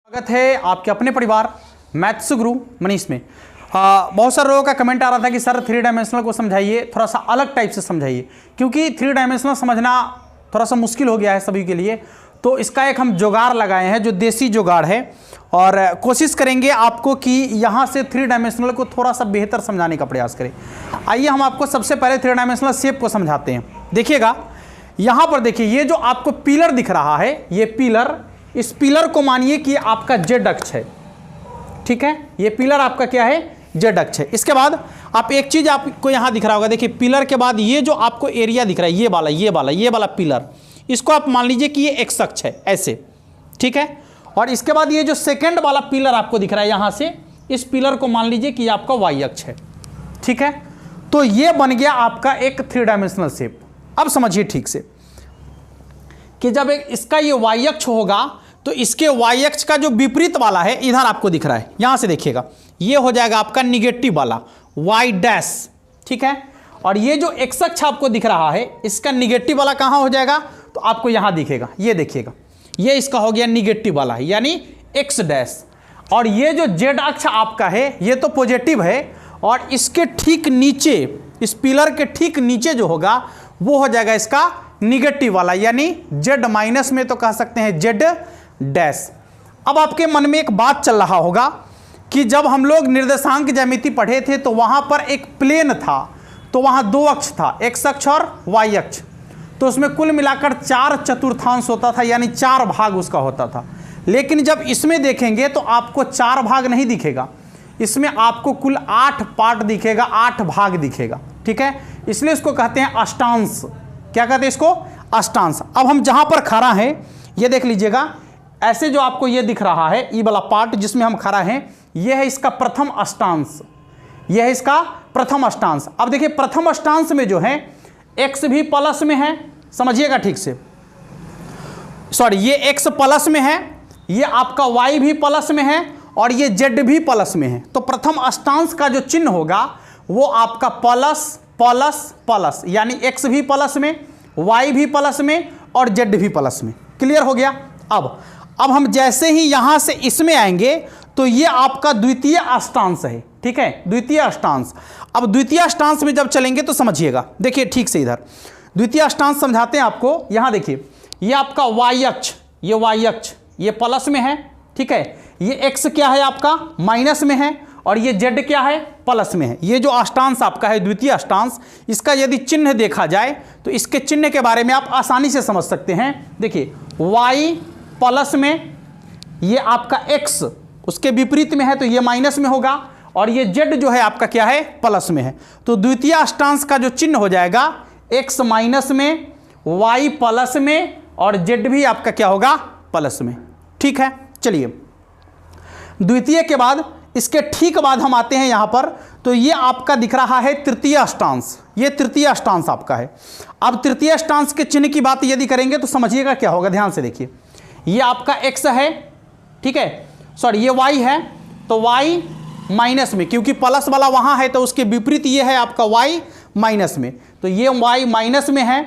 स्वागत है आपके अपने परिवार मैथ्स गुरु मनीष में। बहुत सारे लोगों का कमेंट आ रहा था कि सर 3 डायमेंशनल को समझाइए, थोड़ा सा अलग टाइप से समझाइए, क्योंकि 3 डायमेंशनल समझना थोड़ा सा मुश्किल हो गया है सभी के लिए। तो इसका एक हम जुगाड़ लगाए हैं जो देसी जुगाड़ है, और कोशिश करेंगे आपको कि यहाँ से 3 डायमेंशनल को थोड़ा सा बेहतर समझाने का प्रयास करें। आइए हम आपको सबसे पहले 3 डायमेंशनल शेप को समझाते हैं। देखिएगा यहाँ पर, देखिए ये जो आपको पिलर दिख रहा है, ये पिलर, इस पिलर को मानिए कि आपका जेड अक्ष है, ठीक है। ये पिलर आपका क्या है, जेड अक्ष है। इसके बाद आप एक चीज आपको यहां दिख रहा होगा, देखिए पिलर के बाद ये जो आपको एरिया दिख रहा है, ये वाला पिलर, इसको आप मान लीजिए कि ये एक्स अक्ष है, ऐसे, ठीक है। और इसके बाद ये जो सेकंड वाला पिलर आपको दिख रहा है यहां से, इस पिलर को मान लीजिए कि आपका वाई अक्ष है, ठीक है। तो ये बन गया आपका एक 3 डायमेंशनल शेप। अब समझिए ठीक से कि जब इसका ये वाई अक्ष होगा तो इसके वाई अक्ष का जो विपरीत वाला है इधर आपको दिख रहा है, यहां से देखिएगा, ये हो जाएगा आपका निगेटिव वाला वाई डैश, ठीक है। और ये जो एक्स अक्ष आपको दिख रहा है, इसका निगेटिव वाला कहां हो जाएगा, तो आपको यहां दिखेगा, ये देखिएगा, ये इसका हो गया निगेटिव वाला है, यानी एक्स डैश। और ये जो जेड अक्ष आपका है ये तो पॉजिटिव है, और इसके ठीक नीचे, इस पिलर के ठीक नीचे जो होगा वो हो जाएगा इसका निगेटिव वाला, यानी जेड माइनस में तो कह सकते हैं जेड डैश। अब आपके मन में एक बात चल रहा होगा कि जब हम लोग निर्देशांक ज्यामिति पढ़े थे तो वहां पर एक प्लेन था, तो वहां 2 अक्ष था, एक्स अक्ष और वाई अक्ष, तो उसमें कुल मिलाकर 4 चतुर्थांश होता था, यानी 4 भाग उसका होता था। लेकिन जब इसमें देखेंगे तो आपको 4 भाग नहीं दिखेगा, इसमें आपको कुल 8 पार्ट दिखेगा, 8 भाग दिखेगा, ठीक है। इसलिए इसको कहते हैं अष्टांश। क्या कहते हैं इसको, अष्टांश। अब हम जहां पर खड़ा हैं ये देख लीजिएगा, ऐसे जो आपको ये दिख रहा है, ये वाला पार्ट जिसमें हम खड़ा हैं, ये है इसका प्रथम अष्टांश, यह है इसका प्रथम अष्टांश। अब देखिए प्रथम अष्टांश में जो है x भी प्लस में है, समझिएगा ठीक से, सॉरी ये x प्लस में है, ये आपका y भी प्लस में है, और ये z भी प्लस में है। तो प्रथम अष्टांश का जो चिन्ह होगा वो आपका प्लस प्लस प्लस, यानी x भी प्लस में, y भी प्लस में, और z भी प्लस में। क्लियर हो गया। अब हम जैसे ही यहां से इसमें आएंगे तो ये आपका द्वितीय अष्टांश है, ठीक है, द्वितीय अष्टांश। अब द्वितीय अष्टांश में जब चलेंगे तो समझिएगा, देखिए ठीक से, इधर द्वितीय अष्टांश समझाते हैं आपको। यहां देखिए ये आपका वाई अक्ष, ये वाई अक्ष ये प्लस में है, ठीक है, ये एक्स क्या है आपका माइनस में है, और ये जेड क्या है, प्लस में है। ये जो अष्टांश आपका है द्वितीय अष्टांश, इसका यदि चिन्ह देखा जाए तो इसके चिन्ह के बारे में आप आसानी से समझ सकते हैं। देखिए y प्लस में, ये आपका x उसके विपरीत में है तो ये माइनस में होगा, और ये z जो है आपका क्या है, प्लस में है। तो द्वितीय अष्टांश का जो चिन्ह हो जाएगा x माइनस में, y प्लस में, और z भी आपका क्या होगा, प्लस में, ठीक है। चलिए द्वितीय के बाद, इसके ठीक बाद हम आते हैं यहां पर, तो ये आपका दिख रहा है तृतीय अष्टांश, ये तृतीय अष्टांश आपका है। अब तृतीय अष्टांश के चिन्ह की बात यदि करेंगे तो समझिएगा क्या होगा, ध्यान से देखिए, ये आपका x है, ठीक है, सॉरी ये y है, तो y माइनस में, क्योंकि प्लस वाला वहां है तो उसके विपरीत ये है आपका y माइनस में, तो ये y माइनस में है,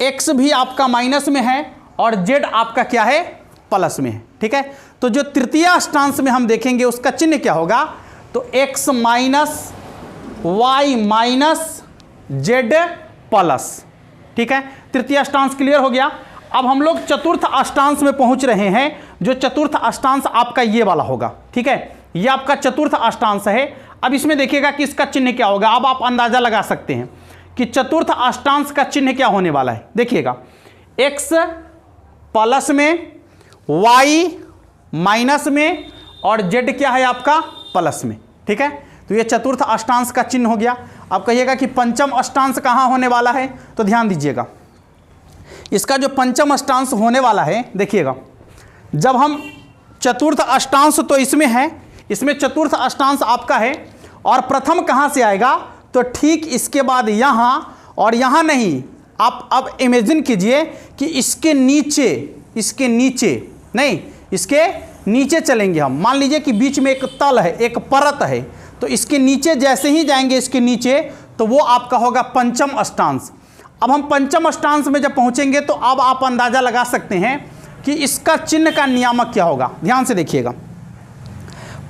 x भी आपका माइनस में है, और z आपका क्या है, प्लस में है, ठीक है। तो जो तृतीय अष्टांश में हम देखेंगे उसका चिन्ह क्या होगा, तो x minus y minus z plus, ठीक है। तृतीय अष्टांश क्लियर हो गया। अब हम लोग चतुर्थ अष्टांश में पहुंच रहे हैं, जो चतुर्थ अष्टांश आपका ये वाला होगा, ठीक है, ये आपका चतुर्थ अष्टांश है। अब इसमें देखिएगा कि इसका चिन्ह क्या होगा। अब आप अंदाजा लगा सकते हैं कि चतुर्थ अष्टांश का चिन्ह क्या होने वाला है। देखिएगा x प्लस में, y माइनस में, और z क्या है आपका, प्लस में, ठीक है। तो ये चतुर्थ अष्टांश का चिन्ह हो गया। अब कहिएगा कि पंचम अष्टांश कहाँ होने वाला है, तो ध्यान दीजिएगा, इसका जो पंचम अष्टांश होने वाला है, देखिएगा जब हम चतुर्थ अष्टांश तो इसमें है, इसमें चतुर्थ अष्टांश आपका है, और प्रथम कहाँ से आएगा, तो ठीक इसके बाद यहाँ, और यहाँ नहीं, आप अब इमेजिन कीजिए कि इसके नीचे नहीं, इसके नीचे चलेंगे हम। मान लीजिए कि बीच में एक तल है, एक परत है, तो इसके नीचे जैसे ही जाएंगे इसके नीचे, तो वो आपका होगा पंचम अष्टांश। अब हम पंचम अष्टांश में जब पहुंचेंगे तो अब आप अंदाजा लगा सकते हैं कि इसका चिन्ह का नियामक क्या होगा। ध्यान से देखिएगा,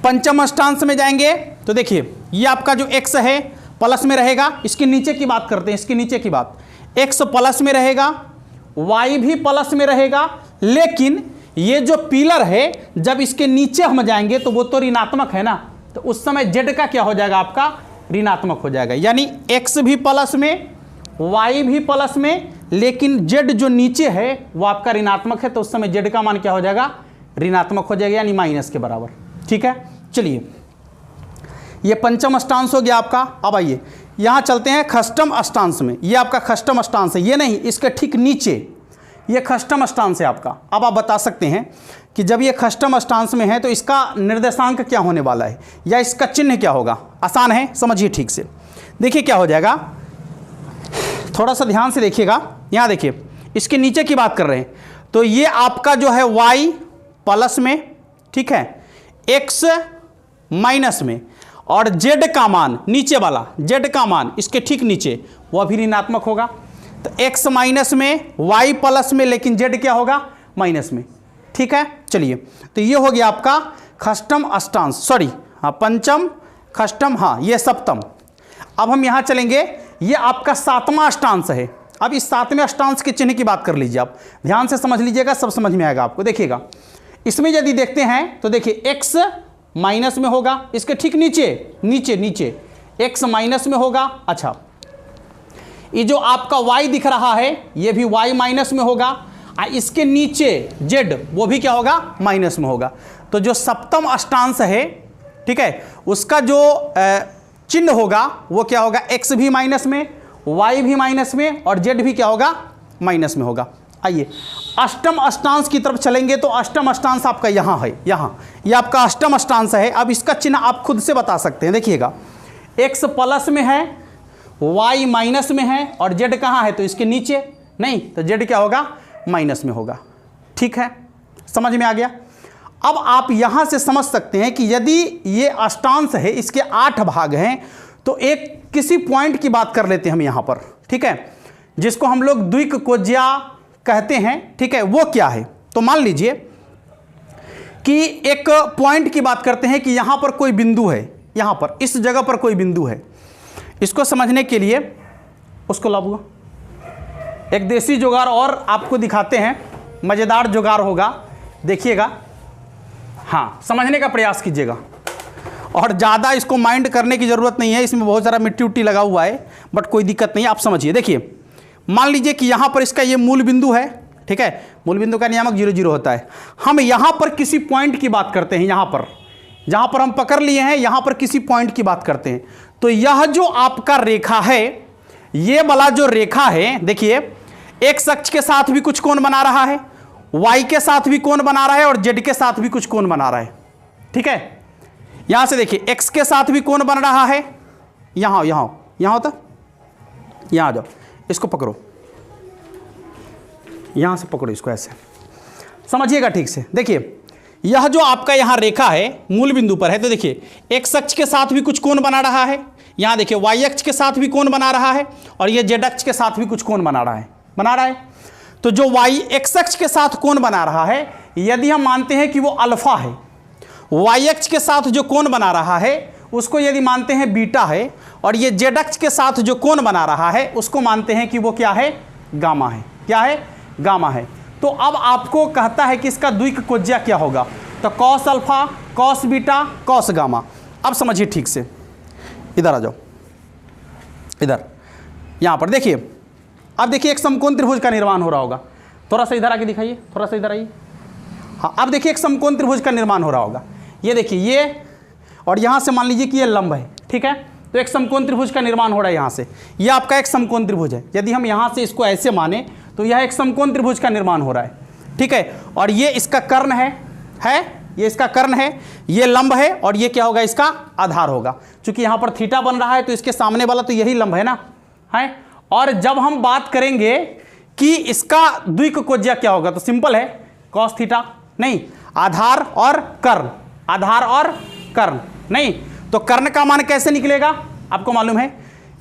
पंचम अष्टांश में जाएंगे तो देखिए ये आपका जो x है प्लस में रहेगा, इसके नीचे की बात करते हैं, इसके नीचे की बात, x प्लस में रहेगा, y भी प्लस में रहेगा, लेकिन ये जो पिलर है जब इसके नीचे हम जाएंगे तो वो तो ऋणात्मक है ना, तो उस समय z का क्या हो जाएगा, आपका ऋणात्मक हो जाएगा। यानी x भी प्लस में, y भी प्लस में, लेकिन z जो नीचे है वो आपका ऋणात्मक है, तो उस समय z का मान क्या हो जाएगा, ऋणात्मक हो जाएगा, यानी माइनस के बराबर। ठीक है, चलिए ये पंचम अष्टांश हो गया आपका। अब आइए यहाँ चलते हैं षष्ठम अष्टांश में। ये आपका षष्ठम अष्टांश है, ये नहीं, इसके ठीक नीचे ये षष्ठम अष्टांश है आपका। अब आप बता सकते हैं कि जब ये षष्ठम अष्टांश में है तो इसका निर्देशांक क्या होने वाला है या इसका चिन्ह क्या होगा। आसान है, समझिए ठीक से। देखिए क्या हो जाएगा, थोड़ा सा ध्यान से देखिएगा। यहाँ देखिए इसके नीचे की बात कर रहे हैं तो ये आपका जो है y प्लस में, ठीक है, x माइनस में, और z का मान नीचे वाला, z का मान इसके ठीक नीचे वो भी ऋणात्मक होगा। तो x माइनस में, y प्लस में, लेकिन z क्या होगा, माइनस में। ठीक है, चलिए तो ये हो गया आपका षष्ठम अष्टांश, सॉरी हाँ पंचम, षष्ठम, हाँ ये सप्तम। अब हम यहाँ चलेंगे, ये आपका सातवां अष्टांश है। अब इस सातवें अष्टांश के चिन्ह की बात कर लीजिए, आप ध्यान से समझ लीजिएगा, सब समझ में आएगा आपको। देखिएगा इसमें यदि देखते हैं तो देखिए x माइनस में होगा, इसके ठीक नीचे नीचे नीचे x माइनस में होगा। अच्छा, ये जो आपका y दिख रहा है ये भी y माइनस में होगा, और इसके नीचे z वो भी क्या होगा, माइनस में होगा। तो जो सप्तम अष्टांश है, ठीक है, उसका जो चिन्ह होगा वो क्या होगा, x भी माइनस में, y भी माइनस में, और z भी क्या होगा, माइनस में होगा। आइए अष्टम अष्टांश की तरफ चलेंगे तो अष्टम अष्टांश आपका यहाँ है, यहाँ ये आपका अष्टम अष्टांश है। अब इसका चिन्ह आप खुद से बता सकते हैं। देखिएगा x प्लस में है, y माइनस में है, और z कहाँ है, तो इसके नीचे नहीं, तो z क्या होगा, माइनस में होगा। ठीक है, समझ में आ गया। अब आप यहाँ से समझ सकते हैं कि यदि ये अष्टांश है, इसके 8 भाग हैं, तो एक किसी पॉइंट की बात कर लेते हैं हम यहाँ पर, ठीक है, जिसको हम लोग द्विककोज्या कहते हैं। ठीक है, वो क्या है, तो मान लीजिए कि एक पॉइंट की बात करते हैं कि यहाँ पर कोई बिंदु है, यहाँ पर इस जगह पर कोई बिंदु है। इसको समझने के लिए उसको लाऊंगा, एक देसी जुगाड़ और आपको दिखाते हैं, मज़ेदार जुगाड़ होगा, देखिएगा। हाँ, समझने का प्रयास कीजिएगा, और ज़्यादा इसको माइंड करने की ज़रूरत नहीं है, इसमें बहुत सारा मिट्टी उट्टी लगा हुआ है, बट कोई दिक्कत नहीं है, आप समझिए। देखिए मान लीजिए कि यहाँ पर इसका ये मूल बिंदु है, ठीक है, मूल बिंदु का नियामक 0 0 होता है। हम यहाँ पर किसी पॉइंट की बात करते हैं, यहाँ पर जहाँ पर हम पकड़ लिए हैं, यहाँ पर किसी पॉइंट की बात करते हैं। तो यह जो आपका रेखा है, ये वाला जो रेखा है, देखिए x अक्ष के साथ भी कुछ कोण बना रहा है, y के साथ भी कोण बना रहा है, और z के साथ भी कुछ कोण बना रहा है। ठीक है, यहाँ से देखिए x के साथ भी कोण बन रहा है, यहाँ यहाँ यहाँ होता, यहाँ आ जाओ, इसको पकड़ो, यहां से पकड़ो इसको, ऐसे समझिएगा ठीक से। देखिए यह जो आपका यहां रेखा है मूल बिंदु पर है, तो देखिए x अक्ष के साथ भी कुछ कोण बना रहा है, यहां देखिए y अक्ष के साथ भी कोण बना रहा है, और ये z अक्ष के साथ भी कुछ कोण बना रहा है। तो जो x अक्ष के साथ कोण बना रहा है, यदि हम मानते हैं कि वो अल्फा है, y अक्ष के साथ जो कोण बना रहा है उसको यदि मानते हैं बीटा है, और ये z अक्ष के साथ जो कोण बना रहा है उसको मानते हैं कि वो क्या है, गामा है। क्या है, गामा है। तो अब आपको कहता है कि इसका द्विककोज्या क्या होगा, तो cos alpha, cos beta, cos gamma. अब समझिए ठीक से, इधर आ जाओ, इधर यहाँ पर देखिए। अब देखिए एक समकोण त्रिभुज का निर्माण हो रहा होगा, थोड़ा सा इधर आके दिखाइए, थोड़ा सा इधर आइए। हाँ, अब देखिए एक समकोण त्रिभुज का निर्माण हो रहा होगा, ये देखिए ये, और यहाँ से मान लीजिए कि ये लंब है, ठीक है, तो एक समकोण त्रिभुज का निर्माण हो रहा है यहाँ से। ये आपका एक समकोण त्रिभुज है, यदि हम यहाँ से इसको ऐसे माने तो यह एक समकोण त्रिभुज का निर्माण हो रहा है, ठीक है, और ये इसका कर्ण है, ये इसका कर्ण है, ये लंब है, और ये क्या होगा, इसका आधार होगा। चूंकि यहाँ पर थीटा बन रहा है तो इसके सामने वाला तो यही लंब है ना, है। और जब हम बात करेंगे कि इसका द्विककोज्या क्या होगा, तो सिंपल है, कॉस थीटा, नहीं, आधार और कर्ण, आधार और कर्ण, नहीं, तो कर्ण का मान कैसे निकलेगा, आपको मालूम है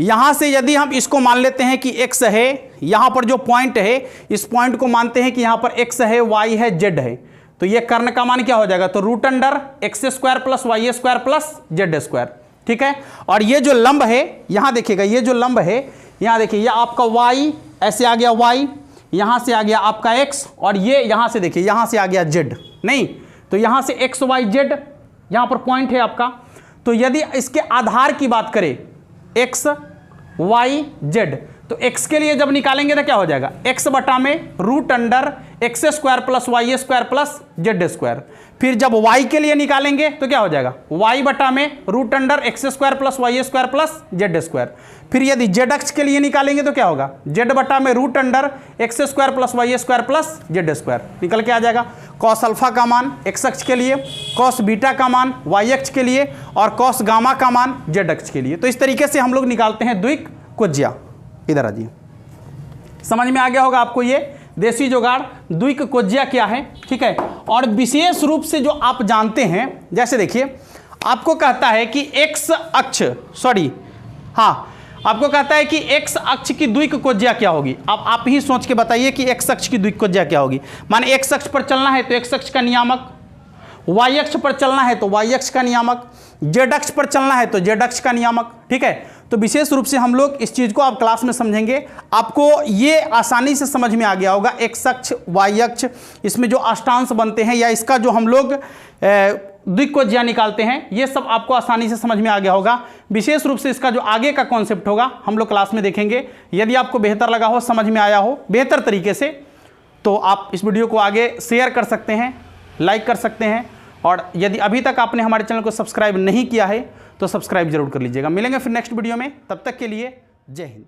यहां से यदि हम इसको मान लेते हैं कि x है, यहां पर जो पॉइंट है इस पॉइंट को मानते हैं कि यहां पर x है, y है, z है, तो ये कर्ण का मान क्या हो जाएगा, तो root under x square plus y square plus z square, ठीक है। और ये जो लंब है यहां देखिएगा, ये जो लंब है यहां देखिए, ये आपका y ऐसे आ गया, y यहां से आ गया आपका x, और ये यहां से देखिए यहां से आ गया z, नहीं तो यहां से x y z यहां पर पॉइंट है आपका। तो यदि इसके आधार की बात करें x y z, तो x के लिए जब निकालेंगे तो क्या हो जाएगा, x बटा में root under x square plus y square plus z square. फिर जब y के लिए निकालेंगे तो क्या हो जाएगा, y बटा में root under x square plus y square plus z square. फिर यदि z अक्ष के लिए निकालेंगे तो क्या होगा, z बटा में root under x square plus y square plus z square निकल के आ जाएगा। कॉस अल्फा का मान x अक्ष के लिए, कॉस बीटा का मान y अक्ष के लिए, और कॉस गामा का मान z अक्ष के लिए। तो इस तरीके से हम लोग निकालते हैं द्विक कोज्या। इधर आ जाइए, समझ में आ गया होगा आपको ये देसी जुगाड़ द्विक कोज्या क्या है, ठीक है। और विशेष रूप से जो आप जानते हैं, जैसे देखिए आपको कहता है कि x अक्ष, सॉरी हाँ, आपको कहता है कि x अक्ष की द्विक कोज्या क्या होगी। अब आप ही सोच के बताइए कि x अक्ष की द्विक कोज्या क्या होगी। माने x अक्ष पर चलना है तो x अक्ष का नियामक, y अक्ष पर चलना है तो y अक्ष का नियामक, z अक्ष पर चलना है तो z अक्ष का नियामक, ठीक है। तो विशेष रूप से हम लोग इस चीज़ को आप क्लास में समझेंगे, आपको ये आसानी से समझ में आ गया होगा। x अक्ष y अक्ष, इसमें जो अष्टांश बनते हैं या इसका जो हम लोग द्विकोज्या निकालते हैं, ये सब आपको आसानी से समझ में आ गया होगा। विशेष रूप से इसका जो आगे का कॉन्सेप्ट होगा हम लोग क्लास में देखेंगे। यदि आपको बेहतर लगा हो, समझ में आया हो बेहतर तरीके से, तो आप इस वीडियो को आगे शेयर कर सकते हैं, लाइक कर सकते हैं, और यदि अभी तक आपने हमारे चैनल को सब्सक्राइब नहीं किया है तो सब्सक्राइब जरूर कर लीजिएगा। मिलेंगे फिर नेक्स्ट वीडियो में, तब तक के लिए जय हिंद।